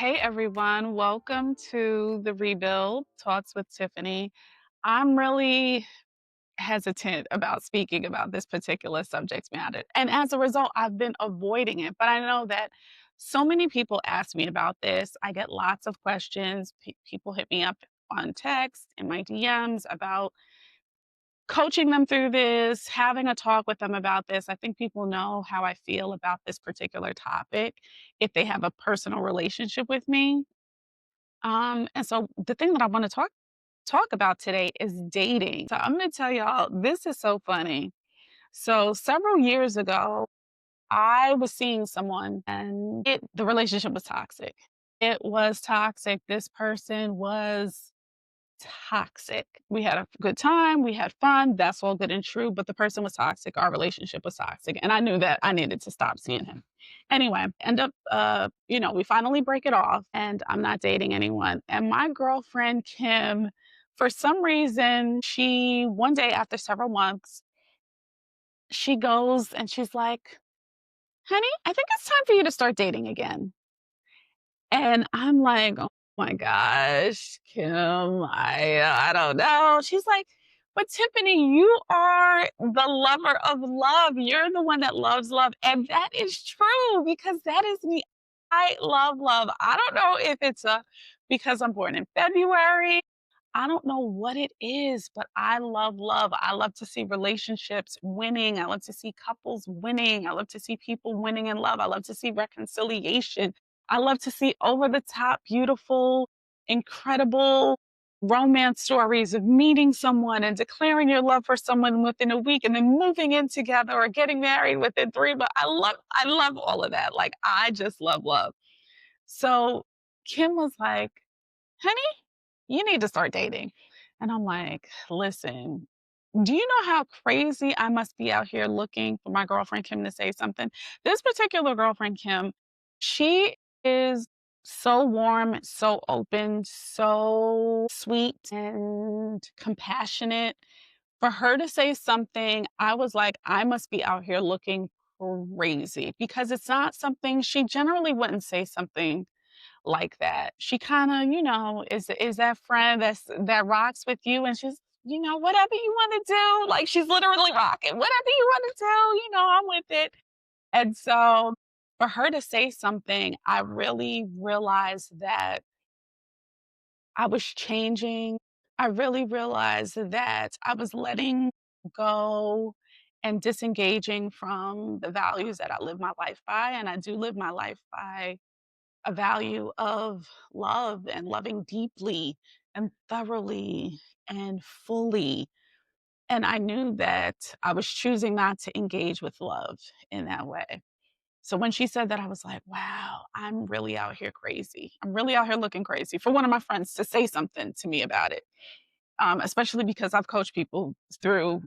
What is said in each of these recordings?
Hey everyone, welcome to the Rebuild Talks with Tiffany. I'm really hesitant about speaking about this particular subject matter. And as a result, I've been avoiding it. But I know that so many people ask me about this. I get lots of questions. People hit me up on text in my DMs about coaching them through this, having a talk with them about this. I think people know how I feel about this particular topic if they have a personal relationship with me. And so the thing that I want to talk about today is dating. So I'm going to tell y'all, this is so funny. So several years ago, I was seeing someone and the relationship was toxic. It was toxic. This person was toxic. We had a good time, we had fun, that's all good and true, but the person was toxic, our relationship was toxic, and I knew that I needed to stop seeing him. Anyway, end up, we finally break it off, and I'm not dating anyone. And my girlfriend, Kim, for some reason, she one day after several months, she goes and she's like, "Honey, I think it's time for you to start dating again." And I'm like, "Oh my gosh, Kim, I don't know." She's like, "But Tiffany, you are the lover of love. You're the one that loves love." And that is true because that is me. I love love. I don't know if it's because I'm born in February. I don't know what it is, but I love love. I love to see relationships winning. I love to see couples winning. I love to see people winning in love. I love to see reconciliation. I love to see over the top, beautiful, incredible romance stories of meeting someone and declaring your love for someone within a week and then moving in together or getting married within 3 months. I love all of that. Like I just love love. So Kim was like, "Honey, you need to start dating." And I'm like, "Listen, do you know how crazy I must be out here looking for my girlfriend Kim to say something?" This particular girlfriend, Kim, she is so warm, so open, so sweet and compassionate. For her to say something, I was like, I must be out here looking crazy because it's not something she generally wouldn't say something like that. She kinda, is that friend that rocks with you and she's, "Whatever you wanna do." Like, she's literally rocking. "Whatever you wanna do, I'm with it." And so, for her to say something, I really realized that I was changing. I really realized that I was letting go and disengaging from the values that I live my life by, and I do live my life by a value of love and loving deeply and thoroughly and fully. And I knew that I was choosing not to engage with love in that way. So when she said that, I was like, wow, I'm really out here crazy. I'm really out here looking crazy for one of my friends to say something to me about it, especially because I've coached people through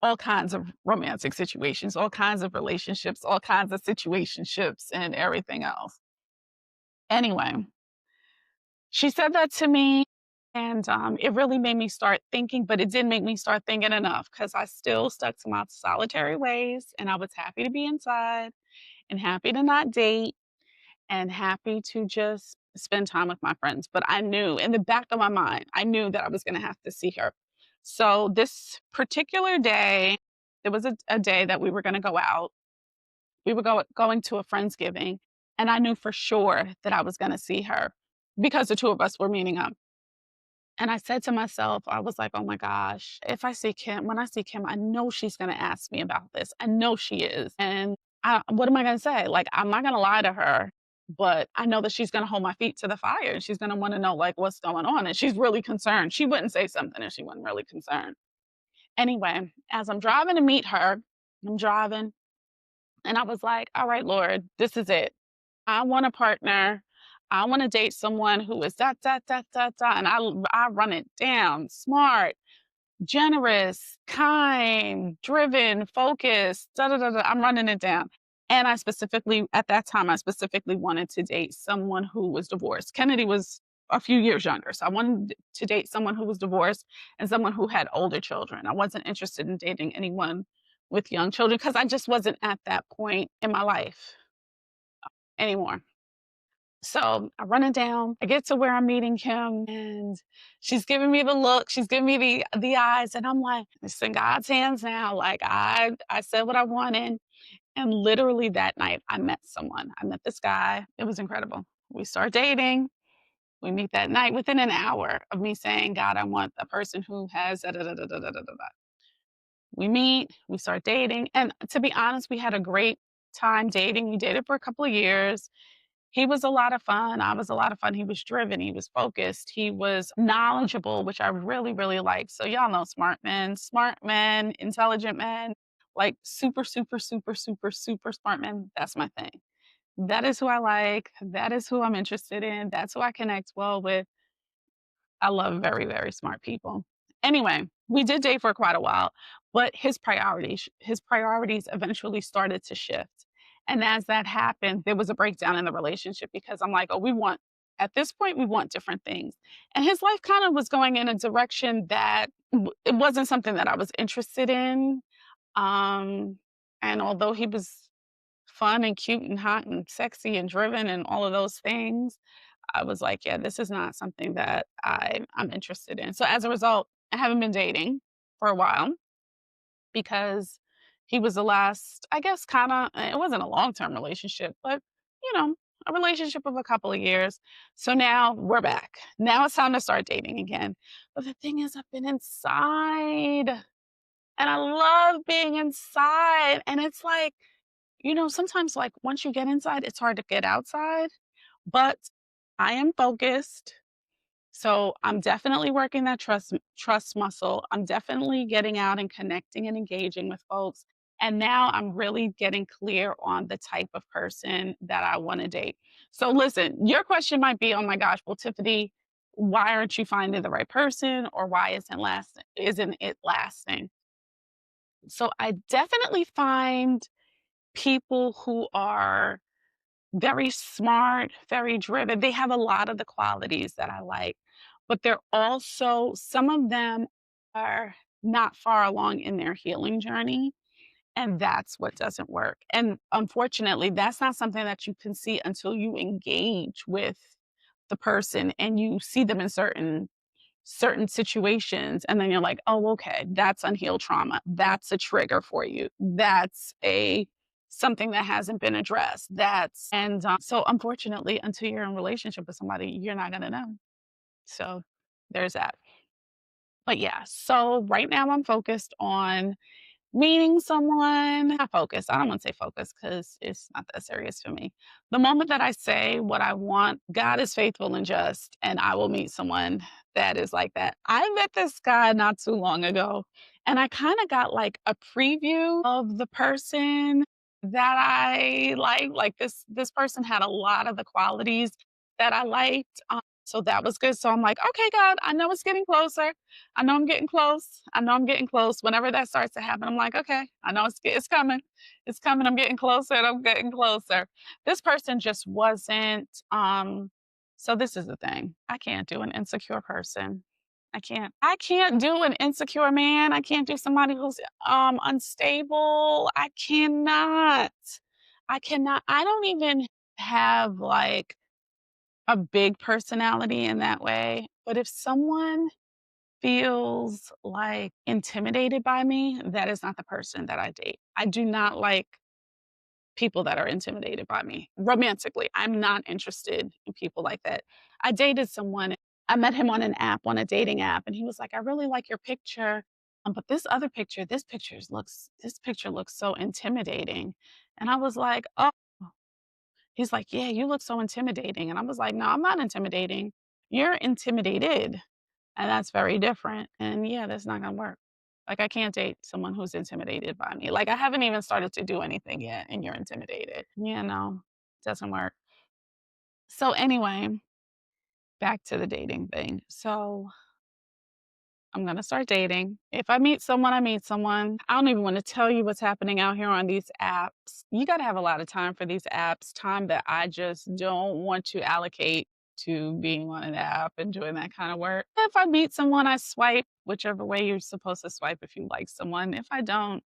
all kinds of romantic situations, all kinds of relationships, all kinds of situationships, and everything else. Anyway, she said that to me, and, it really made me start thinking, but it didn't make me start thinking enough because I still stuck to my solitary ways, and I was happy to be inside and happy to not date and happy to just spend time with my friends. But I knew in the back of my mind, I knew that I was gonna have to see her. So this particular day, there was a day that we were gonna go out. We were going to a friendsgiving, and I knew for sure that I was gonna see her because the 2 of us were meeting up. And I said to myself, I was like, "Oh my gosh, if I see Kim when I see Kim, I know she's gonna ask me about this. I know she is. And what am I gonna say? Like, I'm not gonna lie to her, but I know that she's gonna hold my feet to the fire and she's gonna wanna know, like, what's going on. And she's really concerned. She wouldn't say something if she wasn't really concerned." Anyway, as I'm driving to meet her, I'm driving and I was like, "All right, Lord, this is it. I want a partner. I want to date someone who is dot, dot, dot, dot, dot." And I run it down smart, generous, kind, driven, focused, da, da, da, da. I'm running it down. And at that time, I specifically wanted to date someone who was divorced. Kennedy was a few years younger. So I wanted to date someone who was divorced and someone who had older children. I wasn't interested in dating anyone with young children because I just wasn't at that point in my life anymore. So I run it down. I get to where I'm meeting him, and she's giving me the look. She's giving me the eyes, and I'm like, "It's in God's hands now." Like I said what I wanted, and literally that night, I met someone. I met this guy. It was incredible. We start dating. We meet that night. Within an hour of me saying, "God, I want a person who has da da da da da da da da." We meet. We start dating, and to be honest, we had a great time dating. We dated for a couple of years. He was a lot of fun. I was a lot of fun. He was driven. He was focused. He was knowledgeable, which I really, really like. So y'all know smart men, intelligent men, like super, super, super, super, super smart men. That's my thing. That is who I like. That is who I'm interested in. That's who I connect well with. I love very, very smart people. Anyway, we did date for quite a while, but his priorities eventually started to shift. And as that happened, there was a breakdown in the relationship because I'm like, oh, at this point, we want different things. And his life kind of was going in a direction that it wasn't something that I was interested in. Um, and although he was fun and cute and hot and sexy and driven and all of those things, I was like, "Yeah, this is not something that I'm interested in." So as a result, I haven't been dating for a while because he was the last, I guess, kinda it wasn't a long-term relationship, but, you know, a relationship of a couple of years. So now we're back. Now it's time to start dating again. But the thing is I've been inside, and I love being inside, and it's like, sometimes, like, once you get inside, it's hard to get outside, but I am focused. So I'm definitely working that trust muscle. I'm definitely getting out and connecting and engaging with folks. And now I'm really getting clear on the type of person that I want to date. So listen, your question might be, "Oh my gosh, well, Tiffany, why aren't you finding the right person, or why isn't it lasting?" So I definitely find people who are very smart, very driven. They have a lot of the qualities that I like, but they're also some of them are not far along in their healing journey, and that's what doesn't work. And unfortunately, that's not something that you can see until you engage with the person and you see them in certain situations, and then you're like, "Oh, okay, that's unhealed trauma. That's a trigger for you. That's a something that hasn't been addressed. So unfortunately, until you're in a relationship with somebody, you're not gonna know. So there's that. But yeah, so right now I'm focused on meeting someone, not focus. I don't want to say focus because it's not that serious for me. The moment that I say what I want, God is faithful and just, and I will meet someone that is like that. I met this guy not too long ago, and I kind of got like a preview of the person that I like. Like this person had a lot of the qualities that I liked. So that was good. So I'm like, okay, God, I know it's getting closer. I know I'm getting close. I know I'm getting close. Whenever that starts to happen, I'm like, okay, I know it's coming. It's coming. I'm getting closer and I'm getting closer. This person just wasn't. So this is the thing. I can't do an insecure person. I can't. I can't do an insecure man. I can't do somebody who's unstable. I cannot. I cannot. I don't even have like a big personality in that way. But if someone feels like intimidated by me, that is not the person that I date. I do not like people that are intimidated by me romantically. I'm not interested in people like that. I dated someone, I met him on an app, on a dating app, and he was like, "I really like your picture. But this other picture, this picture looks so intimidating." And I was like, "Oh," he's like, "Yeah, you look so intimidating." And I was like, "No, I'm not intimidating. You're intimidated." And that's very different, and yeah, that's not gonna work. Like, I can't date someone who's intimidated by me. Like, I haven't even started to do anything yet, and you're intimidated. Yeah, no, doesn't work. So anyway, back to the dating thing. So I'm gonna start dating. If I meet someone, I meet someone. I don't even wanna tell you what's happening out here on these apps. You gotta have a lot of time for these apps, time that I just don't want to allocate to being on an app and doing that kind of work. If I meet someone, I swipe whichever way you're supposed to swipe if you like someone. If I don't,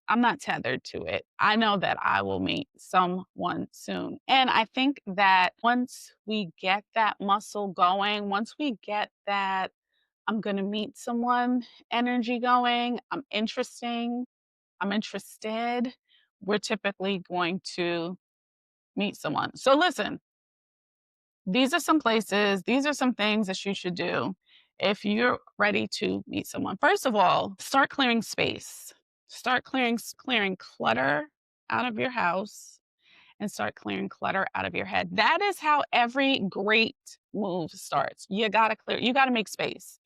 I'm not tethered to it. I know that I will meet someone soon. And I think that once we get that muscle going, once we get that I'm going to meet someone energy going, I'm interested, we're typically going to meet someone. So listen, these are some places, these are some things that you should do if you're ready to meet someone. First of all, start clearing space. Start clearing clutter out of your house and start clearing clutter out of your head. That is how every great move starts. You got to make space.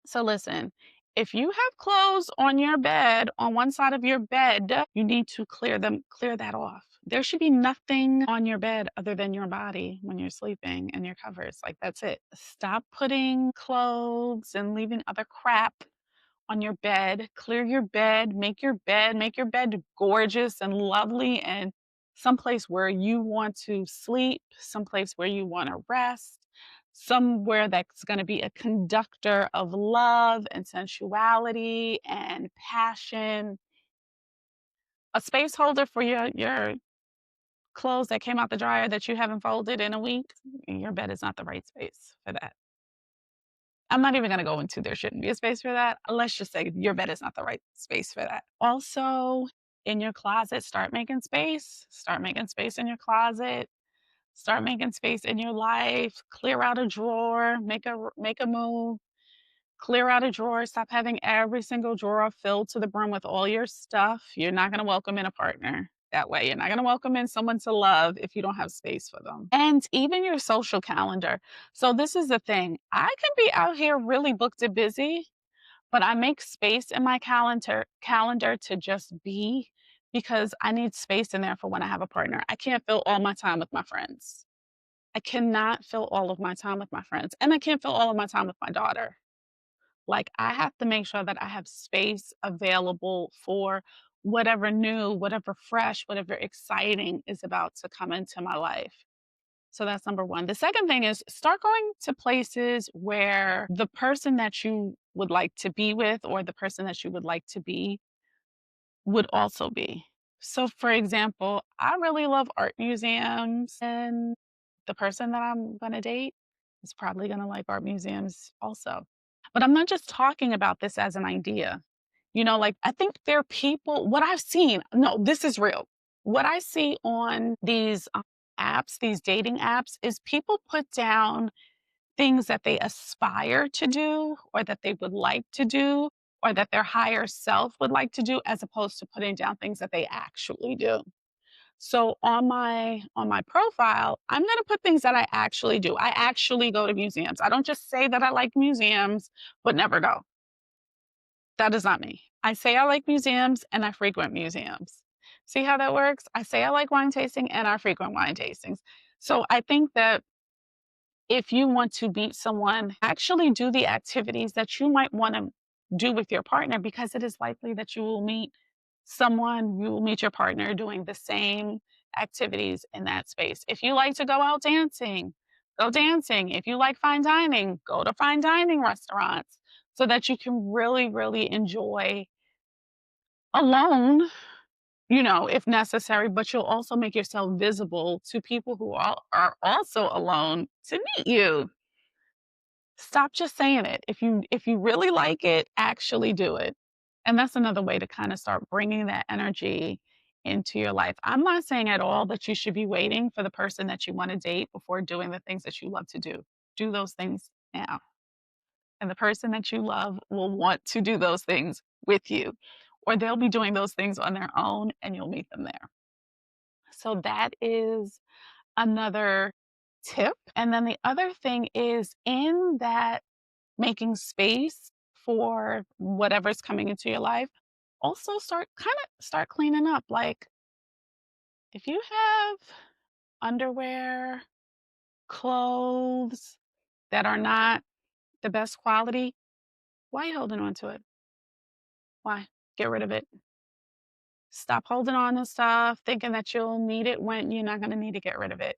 So listen, if you have clothes on your bed, on one side of your bed, you need to clear that off. There should be nothing on your bed other than your body when you're sleeping and your covers. Like that's it. Stop putting clothes and leaving other crap on your bed. Clear your bed, make your bed gorgeous and lovely and someplace where you want to sleep, someplace where you want to rest, somewhere that's going to be a conductor of love and sensuality and passion. A space holder for your clothes that came out the dryer that you haven't folded in a week. Your bed is not the right space for that. I'm not even going to go into there shouldn't be a space for that. Let's just say your bed is not the right space for that. Also, in your closet, start making space. Start making space in your closet. Start making space in your life. Clear out a drawer. Make a move. Clear out a drawer. Stop having every single drawer filled to the brim with all your stuff. You're not going to welcome in a partner that way. You're not going to welcome in someone to love if you don't have space for them. And even your social calendar. So this is the thing. I can be out here really booked and busy, but I make space in my calendar to just be because I need space in there for when I have a partner. I can't fill all my time with my friends. I cannot fill all of my time with my friends, and I can't fill all of my time with my daughter. Like, I have to make sure that I have space available for whatever new, whatever fresh, whatever exciting is about to come into my life. So that's number one. The second thing is start going to places where the person that you would like to be with or the person that you would like to be would also be. So, for example, I really love art museums, and the person that I'm going to date is probably going to like art museums also. But I'm not just talking about this as an idea. You know, like I think there are people, what I've seen, no, this is real. What I see on these apps, these dating apps, is people put down things that they aspire to do or that they would like to do or that their higher self would like to do as opposed to putting down things that they actually do. So on my profile, I'm going to put things that I actually do. I actually go to museums. I don't just say that I like museums but never go. That is not me. I say I like museums and I frequent museums. See how that works? I say I like wine tasting and I frequent wine tastings. So I think that if you want to meet someone, actually do the activities that you might want to do with your partner because it is likely that you will meet your partner doing the same activities in that space. If you like to go out dancing, go dancing. If you like fine dining, go to fine dining restaurants so that you can really, really enjoy alone, you know, if necessary, but you'll also make yourself visible to people who are also alone to meet you. Stop just saying it. If you really like it, actually do it. And that's another way to kind of start bringing that energy into your life. I'm not saying at all that you should be waiting for the person that you want to date before doing the things that you love to do. Do those things now. And the person that you love will want to do those things with you, or they'll be doing those things on their own and you'll meet them there. So that is another tip. And then the other thing is in that making space for whatever's coming into your life, also start cleaning up. Like if you have underwear, clothes that are not the best quality, why are you holding on to it? Why? Get rid of it. Stop holding on to stuff, thinking that you'll need it when you're not going to need to get rid of it.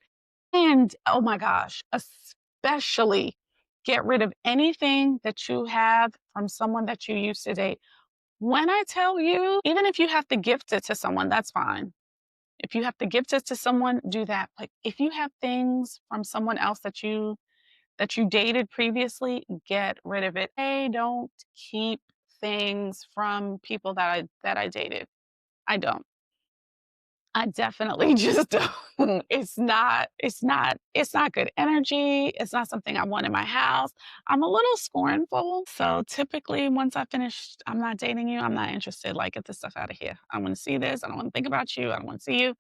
And oh my gosh, especially get rid of anything that you have from someone that you used to date. When I tell you, even if you have to gift it to someone, that's fine. If you have to gift it to someone, do that. But if you have things from someone else that you dated previously, get rid of it. I don't keep things from people that I dated. I don't. I definitely just don't. It's not good energy. It's not something I want in my house. I'm a little scornful. So typically once I finish, I'm not dating you, I'm not interested. Like, get this stuff out of here. I don't want to see this. I don't want to think about you. I don't want to see you.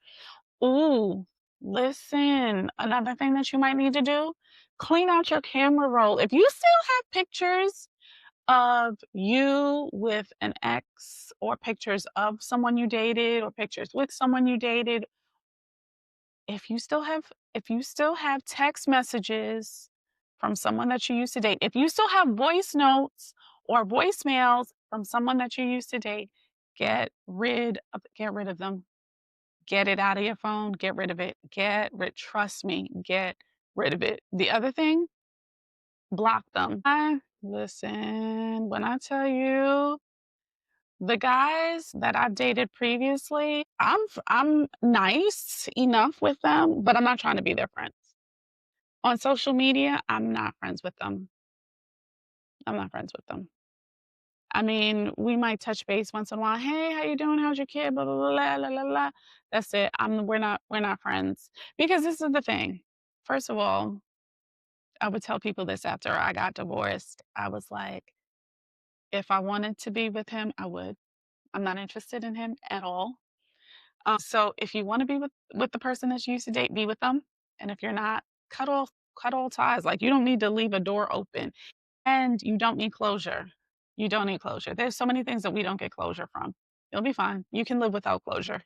Ooh, listen, another thing that you might need to do, clean out your camera roll. If you still have pictures of you with an ex, or pictures of someone you dated, or pictures with someone you dated, if you still have text messages from someone that you used to date, if you still have voice notes or voicemails from someone that you used to date, get rid of them. Get it out of your phone, get rid of it. Trust me, get rid of it. The other thing, block them. Listen, when I tell you, the guys that I've dated previously, I'm nice enough with them, but I'm not trying to be their friends. On social media, I'm not friends with them. I'm not friends with them. I mean, we might touch base once in a while. Hey, how you doing? How's your kid? Blah blah blah blah blah blah. That's it. We're not friends. Because this is the thing. First of all, I would tell people this after I got divorced. I was like, if I wanted to be with him, I would. I'm not interested in him at all. So if you want to be with the person that you used to date, be with them. And if you're not, cut all ties. Like, you don't need to leave a door open, and you don't need closure. You don't need closure. There's so many things that we don't get closure from. You'll be fine. You can live without closure.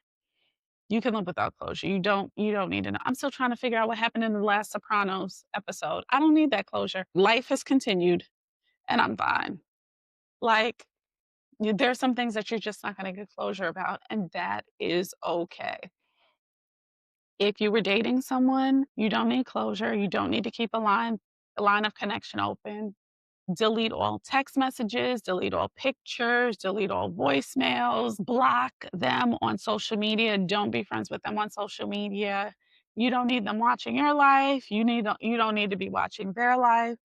You can live without closure. You don't need to know. I'm still trying to figure out what happened in the last Sopranos episode. I don't need that closure. Life has continued, and I'm fine. Like, there's some things that you're just not going to get closure about, and that is okay. If you were dating someone, you don't need closure. You don't need to keep a line of connection open. Delete all text messages, delete all pictures, delete all voicemails, block them on social media. Don't be friends with them on social media. You don't need them watching your life. You don't need to be watching their life.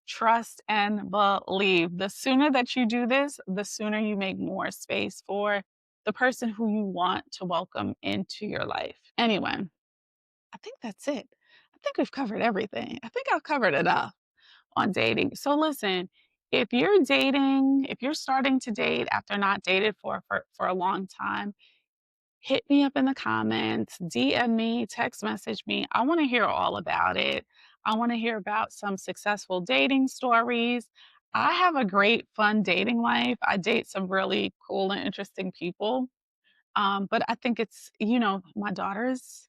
Trust and believe. The sooner that you do this, the sooner you make more space for the person who you want to welcome into your life. Anyway, I think that's it. I think we've covered everything. I think I've covered enough on dating. So listen, if you're starting to date after not dated for a long time, hit me up in the comments, DM me, text message me. I want to hear all about it. I want to hear about some successful dating stories. I have a great, fun dating life. I date some really cool and interesting people. But I think my daughter's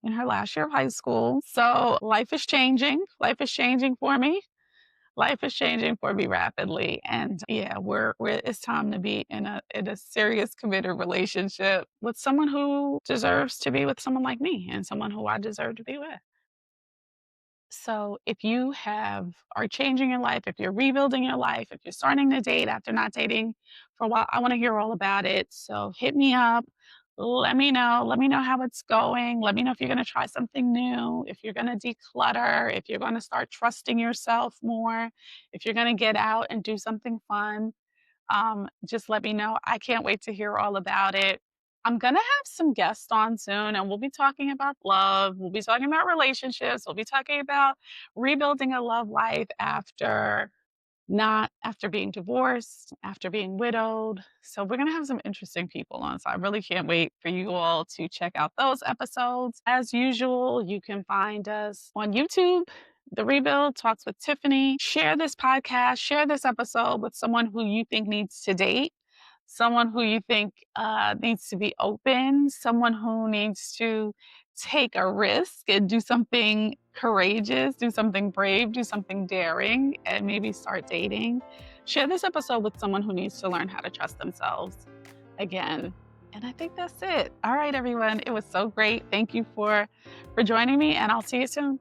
in her last year of high school. So life is changing. Life is changing for me. Life is changing for me rapidly, and yeah, it's time to be in a serious, committed relationship with someone who deserves to be with someone like me, and someone who I deserve to be with. So if you are changing your life, if you're rebuilding your life, if you're starting to date after not dating for a while, I want to hear all about it. So hit me up. Let me know. Let me know how it's going. Let me know if you're going to try something new, if you're going to declutter, if you're going to start trusting yourself more, if you're going to get out and do something fun. Just let me know. I can't wait to hear all about it. I'm going to have some guests on soon, and we'll be talking about love. We'll be talking about relationships. We'll be talking about rebuilding a love life after being divorced, after being widowed. So we're going to have some interesting people on. So I really can't wait for you all to check out those episodes. As usual, you can find us on YouTube, The Rebuild Talks with Tiffany. Share this podcast, share this episode with someone who you think needs to date, someone who you think needs to be open, someone who needs to take a risk and do something courageous, do something brave, do something daring, and maybe start dating. Share this episode with someone who needs to learn how to trust themselves again. And I think that's it. All right, everyone. It was so great. Thank you for joining me, and I'll see you soon.